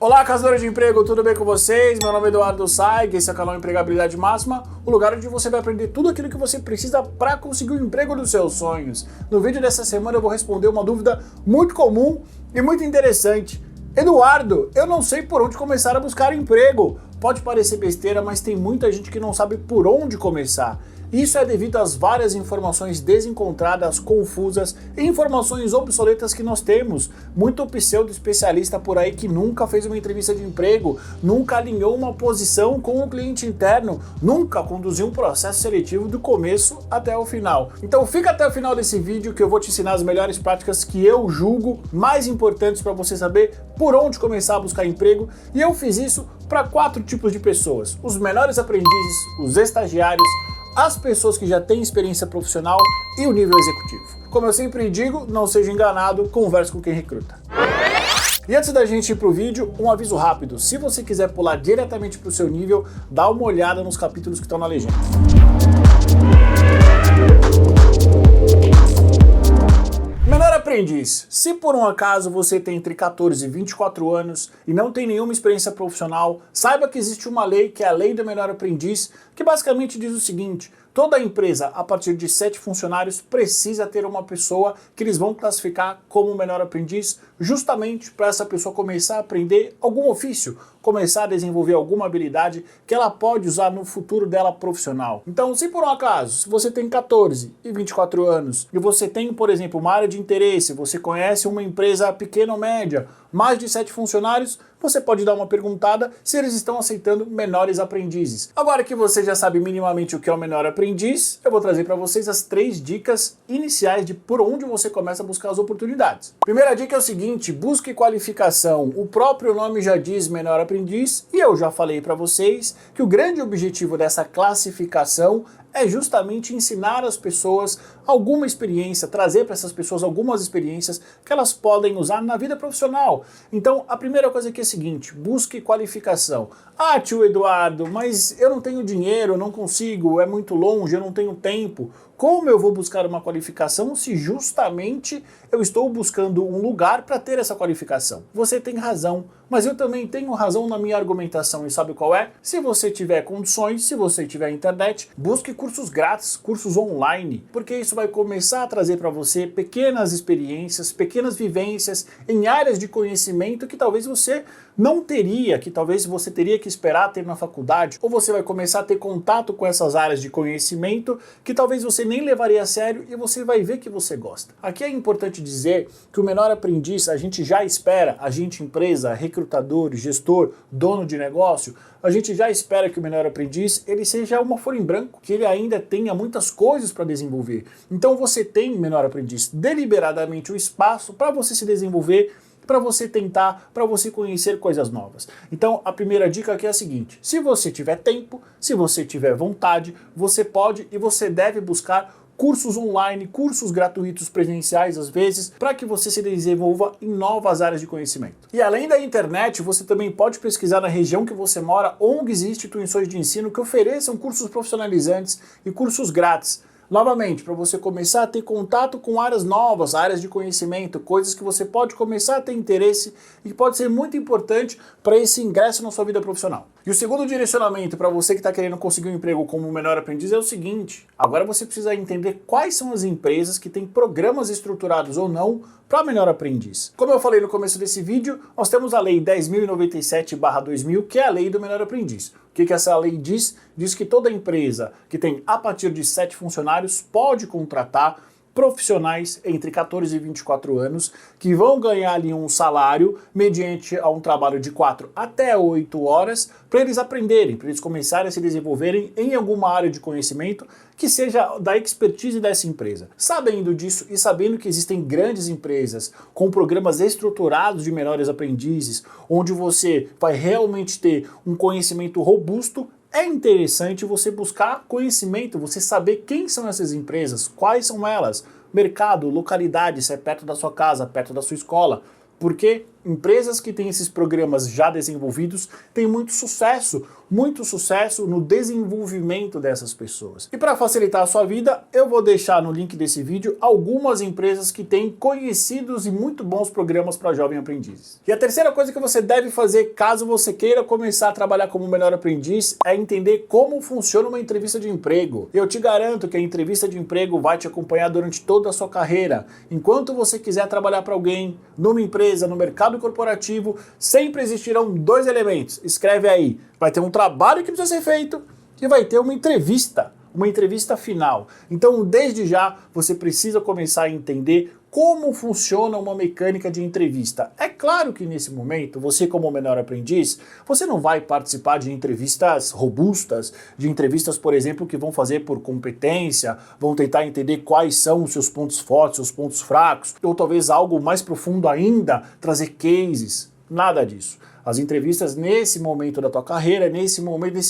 Olá, caçadores de emprego, tudo bem com vocês? Meu nome é Eduardo Saig, esse é o canal Empregabilidade Máxima, o lugar onde você vai aprender tudo aquilo que você precisa para conseguir o emprego dos seus sonhos. No vídeo dessa semana eu vou responder uma dúvida muito comum e muito interessante. Eduardo, eu não sei por onde começar a buscar emprego. Pode parecer besteira, mas tem muita gente que não sabe por onde começar. Isso é devido às várias informações desencontradas, confusas e informações obsoletas que nós temos. Muito pseudo-especialista por aí que nunca fez uma entrevista de emprego, nunca alinhou uma posição com o cliente interno, nunca conduziu um processo seletivo do começo até o final. Então fica até o final desse vídeo que eu vou te ensinar as melhores práticas que eu julgo mais importantes para você saber por onde começar a buscar emprego, e eu fiz isso para 4 tipos de pessoas: os menores aprendizes, os estagiários, as pessoas que já têm experiência profissional e o nível executivo. Como eu sempre digo, não seja enganado, converse com quem recruta. E antes da gente ir pro vídeo, um aviso rápido: se você quiser pular diretamente pro seu nível, dá uma olhada nos capítulos que estão na legenda. Menor aprendiz. Se por um acaso você tem entre 14 e 24 anos e não tem nenhuma experiência profissional, saiba que existe uma lei, que é a Lei do Menor Aprendiz, que basicamente diz o seguinte: toda empresa, a partir de 7 funcionários, precisa ter uma pessoa que eles vão classificar como menor aprendiz, justamente para essa pessoa começar a aprender algum ofício, começar a desenvolver alguma habilidade que ela pode usar no futuro dela profissional. Então, se por um acaso, se você tem 14 e 24 anos e você tem, por exemplo, uma área de interesse, você conhece uma empresa pequena ou média, mais de 7 funcionários, você pode dar uma perguntada se eles estão aceitando menores aprendizes. Agora que você já sabe minimamente o que é o menor aprendiz, eu vou trazer para vocês as 3 dicas iniciais de por onde você começa a buscar as oportunidades. Primeira dica é o seguinte: busque qualificação. O próprio nome já diz menor aprendiz, e eu já falei para vocês que o grande objetivo dessa classificação é justamente ensinar as pessoas alguma experiência, trazer para essas pessoas algumas experiências que elas podem usar na vida profissional. Então, a primeira coisa aqui é a seguinte: busque qualificação. Ah, tio Eduardo, mas eu não tenho dinheiro, eu não consigo, é muito longe, eu não tenho tempo. Como eu vou buscar uma qualificação se justamente eu estou buscando um lugar para ter essa qualificação? Você tem razão, mas eu também tenho razão na minha argumentação, e sabe qual é? Se você tiver condições, se você tiver internet, busque cursos grátis, cursos online, porque isso vai começar a trazer para você pequenas experiências, pequenas vivências em áreas de conhecimento que talvez você não teria, que talvez você teria que esperar ter na faculdade, ou você vai começar a ter contato com essas áreas de conhecimento que talvez você nem levaria a sério, e você vai ver que você gosta. Aqui é importante dizer que o menor aprendiz, a gente já espera, a gente empresa, recrutador, gestor, dono de negócio, a gente já espera que o menor aprendiz ele seja uma folha em branco, que ele ainda tenha muitas coisas para desenvolver. Então você tem, menor aprendiz, deliberadamente o espaço para você se desenvolver, para você tentar, para você conhecer coisas novas. Então a primeira dica aqui é a seguinte: se você tiver tempo, se você tiver vontade, você pode e você deve buscar cursos online, cursos gratuitos presenciais às vezes, para que você se desenvolva em novas áreas de conhecimento. E além da internet, você também pode pesquisar na região que você mora ONGs e instituições de ensino que ofereçam cursos profissionalizantes e cursos grátis. Novamente, para você começar a ter contato com áreas novas, áreas de conhecimento, coisas que você pode começar a ter interesse e que pode ser muito importante para esse ingresso na sua vida profissional. E o segundo direcionamento para você que está querendo conseguir um emprego como menor aprendiz é o seguinte: agora você precisa entender quais são as empresas que têm programas estruturados ou não para menor aprendiz. Como eu falei no começo desse vídeo, nós temos a Lei 10.097/2000, que é a Lei do Menor Aprendiz. O que essa lei diz? Diz que toda empresa que tem a partir de 7 funcionários pode contratar profissionais entre 14 e 24 anos que vão ganhar ali um salário mediante a um trabalho de 4 até 8 horas para eles aprenderem, para eles começarem a se desenvolverem em alguma área de conhecimento que seja da expertise dessa empresa. Sabendo disso e sabendo que existem grandes empresas com programas estruturados de menores aprendizes, onde você vai realmente ter um conhecimento robusto, é interessante você buscar conhecimento, você saber quem são essas empresas, quais são elas, mercado, localidade, se é perto da sua casa, perto da sua escola. Por quê? Empresas que têm esses programas já desenvolvidos têm muito sucesso no desenvolvimento dessas pessoas. E para facilitar a sua vida, eu vou deixar no link desse vídeo algumas empresas que têm conhecidos e muito bons programas para jovem aprendizes. E a terceira coisa que você deve fazer caso você queira começar a trabalhar como melhor aprendiz é entender como funciona uma entrevista de emprego. Eu te garanto que a entrevista de emprego vai te acompanhar durante toda a sua carreira. Enquanto você quiser trabalhar para alguém, numa empresa, no mercado corporativo, sempre existirão dois elementos. Escreve aí. Vai ter um trabalho que precisa ser feito e vai ter uma entrevista final. Então, desde já, você precisa começar a entender como funciona uma mecânica de entrevista. É claro que nesse momento, você como menor aprendiz, você não vai participar de entrevistas robustas, de entrevistas, por exemplo, que vão fazer por competência, vão tentar entender quais são os seus pontos fortes, seus pontos fracos, ou talvez algo mais profundo ainda, trazer cases. Nada disso. As entrevistas nesse momento da tua carreira, nesse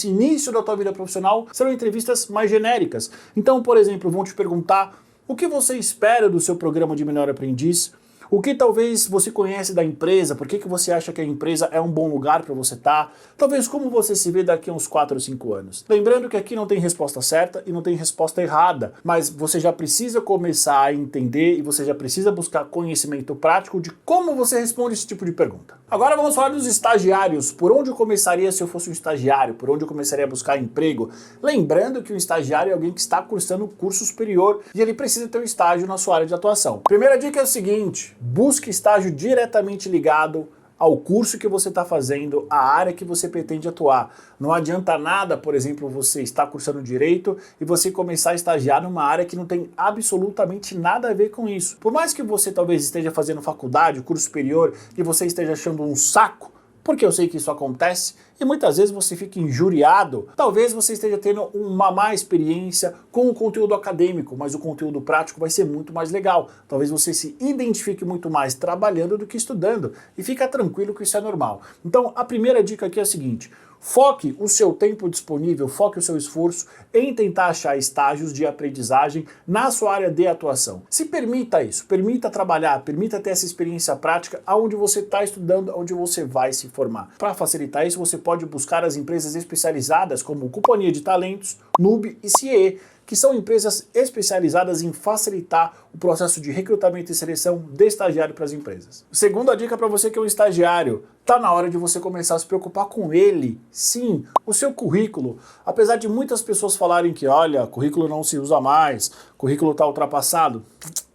início da tua vida profissional, serão entrevistas mais genéricas. Então, por exemplo, vão te perguntar o que você espera do seu programa de melhor aprendiz, o que talvez você conhece da empresa, por que você acha que a empresa é um bom lugar para você estar, talvez como você se vê daqui a uns 4 ou 5 anos. Lembrando que aqui não tem resposta certa e não tem resposta errada, mas você já precisa começar a entender e você já precisa buscar conhecimento prático de como você responde esse tipo de pergunta. Agora vamos falar dos estagiários. Por onde eu começaria se eu fosse um estagiário? Por onde eu começaria a buscar emprego? Lembrando que o estagiário é alguém que está cursando curso superior e ele precisa ter um estágio na sua área de atuação. Primeira dica é o seguinte: busque estágio diretamente ligado ao curso que você está fazendo, à área que você pretende atuar. Não adianta nada, por exemplo, você estar cursando Direito e você começar a estagiar numa área que não tem absolutamente nada a ver com isso. Por mais que você talvez esteja fazendo faculdade, curso superior, e você esteja achando um saco, porque eu sei que isso acontece, e muitas vezes você fica injuriado. Talvez você esteja tendo uma má experiência com o conteúdo acadêmico, mas o conteúdo prático vai ser muito mais legal. Talvez você se identifique muito mais trabalhando do que estudando, e fica tranquilo que isso é normal. Então, a primeira dica aqui é a seguinte: foque o seu tempo disponível, foque o seu esforço em tentar achar estágios de aprendizagem na sua área de atuação. Se permita isso, permita trabalhar, permita ter essa experiência prática aonde você está estudando, onde você vai se formar. Para facilitar isso, você pode buscar as empresas especializadas como Companhia de Talentos, Nube e CIE, que são empresas especializadas em facilitar o processo de recrutamento e seleção de estagiário para as empresas. Segunda dica para você que é um estagiário: tá na hora de você começar a se preocupar com ele. Sim, o seu currículo. Apesar de muitas pessoas falarem que, olha, currículo não se usa mais, currículo está ultrapassado.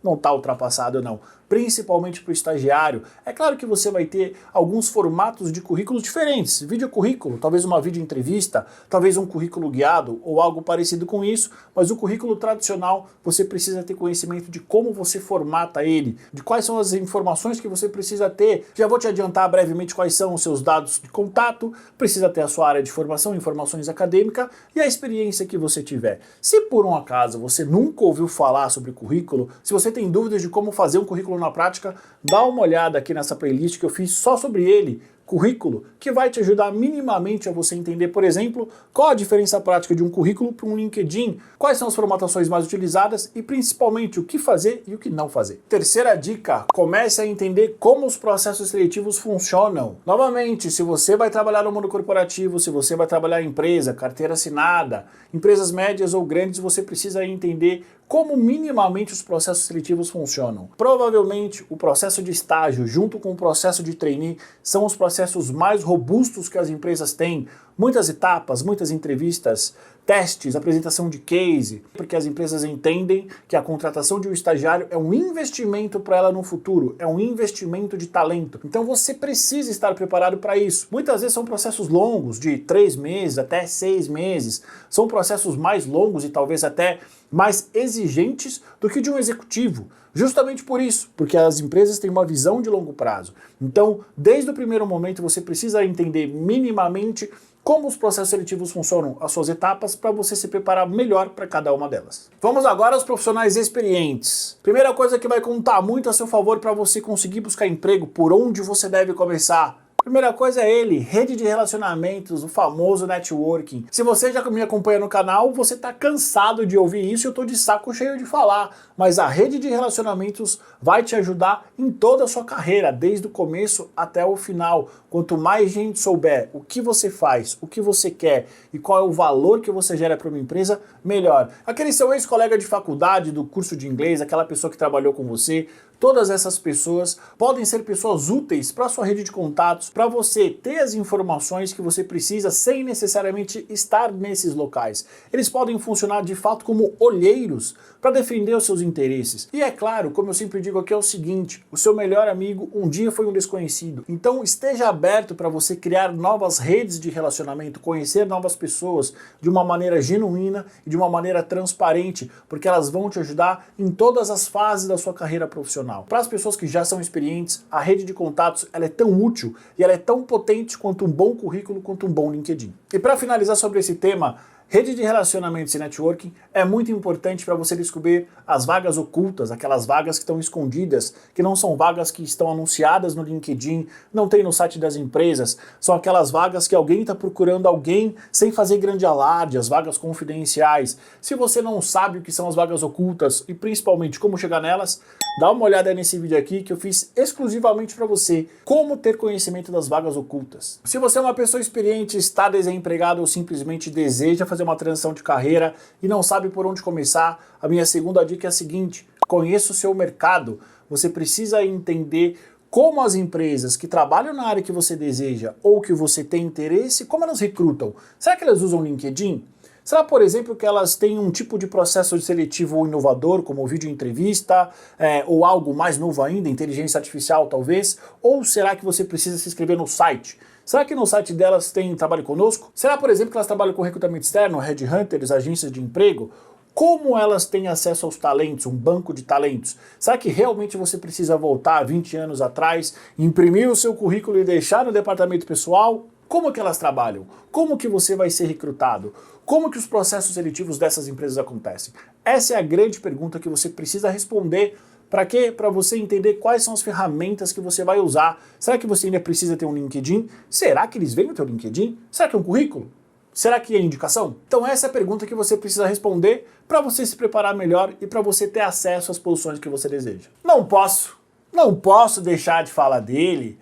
Não está ultrapassado, não. Principalmente para o estagiário. É claro que você vai ter alguns formatos de currículos diferentes. Vídeo currículo, talvez uma vídeo entrevista, talvez um currículo guiado ou algo parecido com isso, mas o currículo tradicional você precisa ter conhecimento de como você formata ele, de quais são as informações que você precisa ter. Já vou te adiantar brevemente quais são os seus dados de contato, precisa ter a sua área de formação, informações acadêmicas e a experiência que você tiver. Se por um acaso você nunca ouviu falar sobre currículo, se você tem dúvidas de como fazer um currículo na prática, dá uma olhada aqui nessa playlist que eu fiz só sobre ele, currículo, que vai te ajudar minimamente a você entender, por exemplo, qual a diferença prática de um currículo para um LinkedIn, quais são as formatações mais utilizadas e principalmente o que fazer e o que não fazer. Terceira dica: comece a entender como os processos seletivos funcionam. Novamente, se você vai trabalhar no mundo corporativo, se você vai trabalhar em empresa, carteira assinada, empresas médias ou grandes, você precisa entender como minimamente os processos seletivos funcionam. Provavelmente o processo de estágio junto com o processo de trainee são os processos mais robustos que as empresas têm. Muitas etapas, muitas entrevistas, testes, apresentação de case, porque as empresas entendem que a contratação de um estagiário é um investimento para ela no futuro, é um investimento de talento. Então você precisa estar preparado para isso. Muitas vezes são processos longos, de 3 meses até 6 meses, são processos mais longos e talvez até mais exigentes do que de um executivo. Justamente por isso, porque as empresas têm uma visão de longo prazo. Então, desde o primeiro momento, você precisa entender minimamente como os processos seletivos funcionam, as suas etapas, para você se preparar melhor para cada uma delas. Vamos agora aos profissionais experientes. Primeira coisa que vai contar muito a seu favor para você conseguir buscar emprego, por onde você deve começar, Primeira coisa é ele, rede de relacionamentos, o famoso networking. Se você já me acompanha no canal, você tá cansado de ouvir isso e eu tô de saco cheio de falar. Mas a rede de relacionamentos vai te ajudar em toda a sua carreira, desde o começo até o final. Quanto mais gente souber o que você faz, o que você quer e qual é o valor que você gera para uma empresa, melhor. Aquele seu ex-colega de faculdade, do curso de inglês, aquela pessoa que trabalhou com você, todas essas pessoas podem ser pessoas úteis para a sua rede de contatos, para você ter as informações que você precisa sem necessariamente estar nesses locais. Eles podem funcionar de fato como olheiros para defender os seus interesses. E é claro, como eu sempre digo aqui, é o seguinte, o seu melhor amigo um dia foi um desconhecido. Então esteja aberto para você criar novas redes de relacionamento, conhecer novas pessoas de uma maneira genuína e de uma maneira transparente, porque elas vão te ajudar em todas as fases da sua carreira profissional. Para as pessoas que já são experientes, a rede de contatos ela é tão útil e ela é tão potente quanto um bom currículo, quanto um bom LinkedIn. E para finalizar sobre esse tema, rede de relacionamentos e networking é muito importante para você descobrir as vagas ocultas, aquelas vagas que estão escondidas, que não são vagas que estão anunciadas no LinkedIn, não tem no site das empresas, são aquelas vagas que alguém está procurando alguém sem fazer grande alarde, as vagas confidenciais. Se você não sabe o que são as vagas ocultas e principalmente como chegar nelas, dá uma olhada nesse vídeo aqui que eu fiz exclusivamente para você, como ter conhecimento das vagas ocultas. Se você é uma pessoa experiente, está desempregado ou simplesmente deseja fazer uma transição de carreira e não sabe por onde começar, a minha segunda dica é a seguinte: conheça o seu mercado. Você precisa entender como as empresas que trabalham na área que você deseja ou que você tem interesse, como elas recrutam. Será que elas usam LinkedIn? Será, por exemplo, que elas têm um tipo de processo seletivo inovador, como vídeo entrevista, ou algo mais novo ainda, inteligência artificial talvez? Ou será que você precisa se inscrever no site? Será que no site delas tem trabalho conosco? Será, por exemplo, que elas trabalham com recrutamento externo, headhunters, agências de emprego? Como elas têm acesso aos talentos, um banco de talentos? Será que realmente você precisa voltar 20 anos atrás, imprimir o seu currículo e deixar no departamento pessoal? Como que elas trabalham? Como que você vai ser recrutado? Como que os processos seletivos dessas empresas acontecem? Essa é a grande pergunta que você precisa responder. Para quê? Para você entender quais são as ferramentas que você vai usar. Será que você ainda precisa ter um LinkedIn? Será que eles veem o teu LinkedIn? Será que é um currículo? Será que é indicação? Então essa é a pergunta que você precisa responder para você se preparar melhor e para você ter acesso às posições que você deseja. Não posso deixar de falar dele.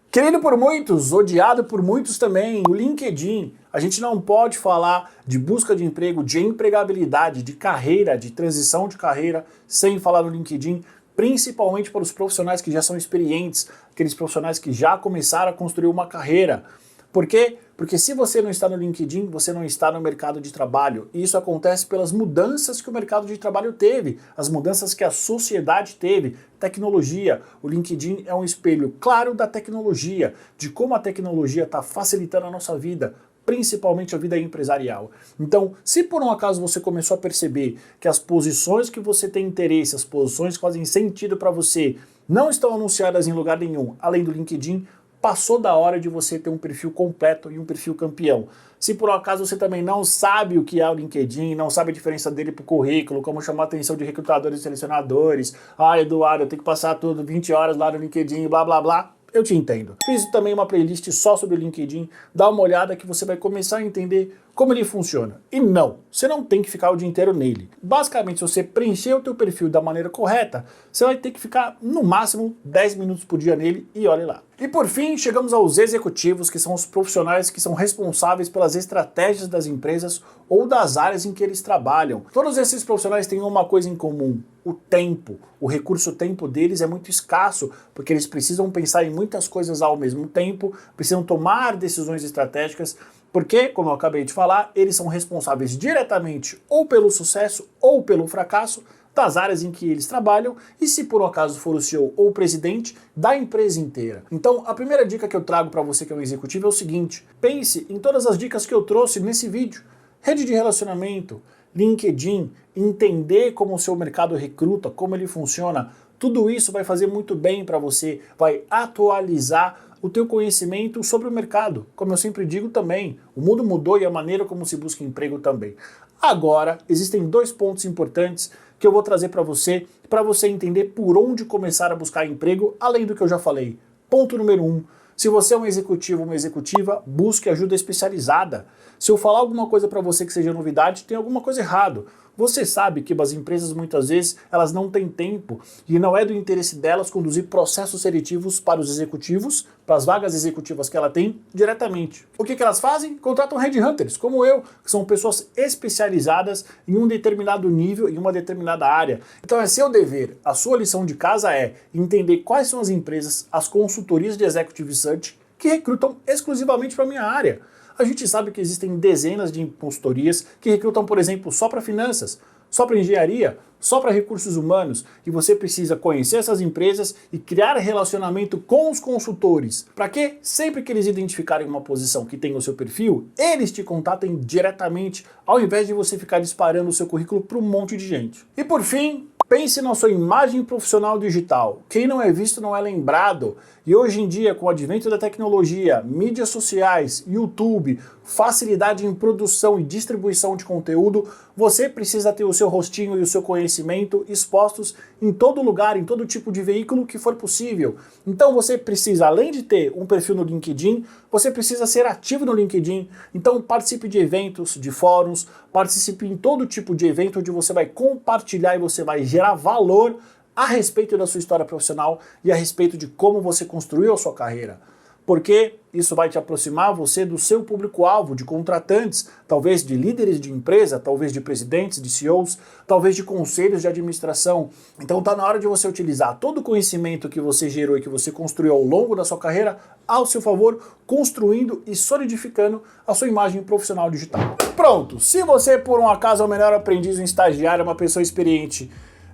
Querido por muitos, odiado por muitos também, o LinkedIn. A gente não pode falar de busca de emprego, de empregabilidade, de carreira, de transição de carreira, sem falar no LinkedIn, principalmente para os profissionais que já são experientes, aqueles profissionais que já começaram a construir uma carreira. Por quê? Porque se você não está no LinkedIn, você não está no mercado de trabalho. E isso acontece pelas mudanças que o mercado de trabalho teve, as mudanças que a sociedade teve. Tecnologia. O LinkedIn é um espelho claro da tecnologia, de como a tecnologia está facilitando a nossa vida, principalmente a vida empresarial. Então, se por um acaso você começou a perceber que as posições que você tem interesse, as posições que fazem sentido para você, não estão anunciadas em lugar nenhum, além do LinkedIn, passou da hora de você ter um perfil completo e um perfil campeão. Se por um acaso você também não sabe o que é o LinkedIn, não sabe a diferença dele para o currículo, como chamar a atenção de recrutadores e selecionadores, Eduardo, eu tenho que passar tudo 20 horas lá no LinkedIn, blá blá blá, eu te entendo. Fiz também uma playlist só sobre o LinkedIn, dá uma olhada que você vai começar a entender como ele funciona. E não, você não tem que ficar o dia inteiro nele. Basicamente, se você preencher o teu perfil da maneira correta, você vai ter que ficar no máximo 10 minutos por dia nele e olhe lá. E por fim, chegamos aos executivos, que são os profissionais que são responsáveis pelas estratégias das empresas ou das áreas em que eles trabalham. Todos esses profissionais têm uma coisa em comum: o tempo. O recurso tempo deles é muito escasso, porque eles precisam pensar em muitas coisas ao mesmo tempo, precisam tomar decisões estratégicas, porque, como eu acabei de falar, eles são responsáveis diretamente ou pelo sucesso ou pelo fracasso das áreas em que eles trabalham e, se por um acaso for o CEO ou o presidente, da empresa inteira. Então, a primeira dica que eu trago para você que é um executivo é o seguinte: pense em todas as dicas que eu trouxe nesse vídeo. Rede de relacionamento, LinkedIn, entender como o seu mercado recruta, como ele funciona, tudo isso vai fazer muito bem para você, vai atualizar o teu conhecimento sobre o mercado. Como eu sempre digo também, o mundo mudou e a maneira como se busca emprego também. Agora, existem dois pontos importantes que eu vou trazer para você entender por onde começar a buscar emprego, além do que eu já falei. Ponto número 1, Se você é um executivo ou uma executiva, busque ajuda especializada. Se eu falar alguma coisa para você que seja novidade, tem alguma coisa errado. Você sabe que as empresas muitas vezes elas não têm tempo e não é do interesse delas conduzir processos seletivos para os executivos, para as vagas executivas que ela tem diretamente. O que elas fazem? Contratam headhunters, como eu, que são pessoas especializadas em um determinado nível, em uma determinada área. Então é seu dever, a sua lição de casa é entender quais são as empresas, as consultorias de Executive Search que recrutam exclusivamente para a minha área. A gente sabe que existem dezenas de consultorias que recrutam, por exemplo, só para finanças, só para engenharia, só para recursos humanos, e você precisa conhecer essas empresas e criar relacionamento com os consultores, para que sempre que eles identificarem uma posição que tem o seu perfil, eles te contatem diretamente, ao invés de você ficar disparando o seu currículo para um monte de gente. E por fim, pense na sua imagem profissional digital. Quem não é visto não é lembrado. E hoje em dia, com o advento da tecnologia, mídias sociais, YouTube, facilidade em produção e distribuição de conteúdo, você precisa ter o seu rostinho e o seu conhecimento expostos em todo lugar, em todo tipo de veículo que for possível. Então você precisa, além de ter um perfil no LinkedIn, você precisa ser ativo no LinkedIn. Então participe de eventos, de fóruns, participe em todo tipo de evento onde você vai compartilhar e você vai gerar valor a respeito da sua história profissional e a respeito de como você construiu a sua carreira. Porque isso vai te aproximar você do seu público-alvo, de contratantes, talvez de líderes de empresa, talvez de presidentes, de CEOs, talvez de conselhos de administração. Então está na hora de você utilizar todo o conhecimento que você gerou e que você construiu ao longo da sua carreira ao seu favor, construindo e solidificando a sua imagem profissional digital. Pronto! Se você, por um acaso, é o melhor aprendiz, um estagiário, uma pessoa experiente,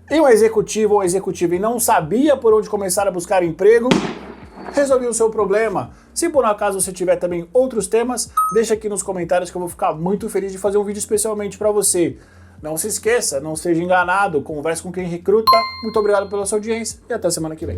e um executivo ou executiva e não sabia por onde começar a buscar emprego, resolvi o seu problema. Se por um acaso você tiver também outros temas, deixa aqui nos comentários que eu vou ficar muito feliz de fazer um vídeo especialmente para você. Não se esqueça, não seja enganado, converse com quem recruta. Muito obrigado pela sua audiência e até semana que vem.